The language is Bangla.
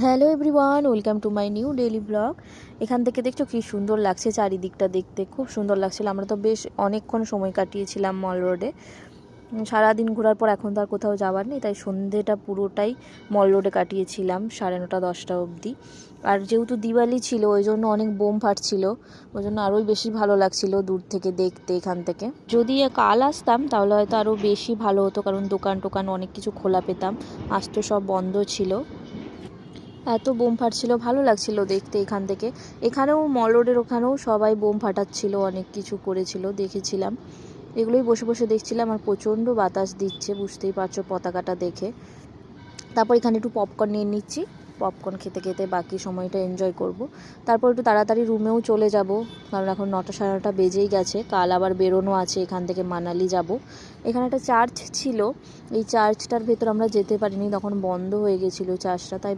Hello everyone, welcome to my new daily blog. এখান থেকে দেখছো কি সুন্দর লাগছে, চারিদিকটা দেখতে খুব সুন্দর লাগছিল। আমরা তো বেশ অনেকক্ষণ সময় কাটিয়েছিলাম মল রোডে। সারাদিন ঘোরার পর এখন তো আর কোথাও যাওয়ার নেই, তাই সন্ধ্যেটা পুরোটাই মল রোডে কাটিয়েছিলাম 9:30 10টা অবধি। আর যেহেতু দিওয়ালি ছিল ওই জন্য অনেক বোম ফাটছিল, ওই জন্য আরোই বেশি ভালো লাগছিল দূর থেকে দেখতে। এখান থেকে যদি কাল আসতাম তাহলে হয়তো আরও বেশি ভালো হতো, কারণ দোকান টোকান অনেক কিছু খোলা পেতাম, আজ তো সব বন্ধ ছিল। এত বোম ফাটছিল, ভালো লাগছিল দেখতে। এখান থেকে এখানেও মল রোডের ওখানেও সবাই বোম ফাটাচ্ছিল, অনেক কিছু করেছিল, দেখেছিলাম। এগুলোই বসে বসে দেখছিলাম। আর প্রচণ্ড বাতাস দিচ্ছে, বুঝতেই পারছো পতাকাটা দেখে। তারপর এখানে একটু পপকর্ন নিয়ে নিচ্ছি, পপকর্ন খেতে খেতে বাকি সময়টা এনজয় করব। তারপর একটু তাড়াতাড়ি রুমেও চলে যাব, কারণ এখন 9টা 9:30 বেজেই গেছে। কাল আবার বেরোনো আছে, এখান থেকে মানালি যাব। এখানে একটা চার্চ ছিল, এই চার্চটার ভেতর আমরা যেতে পারিনি, তখন বন্ধ হয়ে গেছিলো চার্চটা, তাই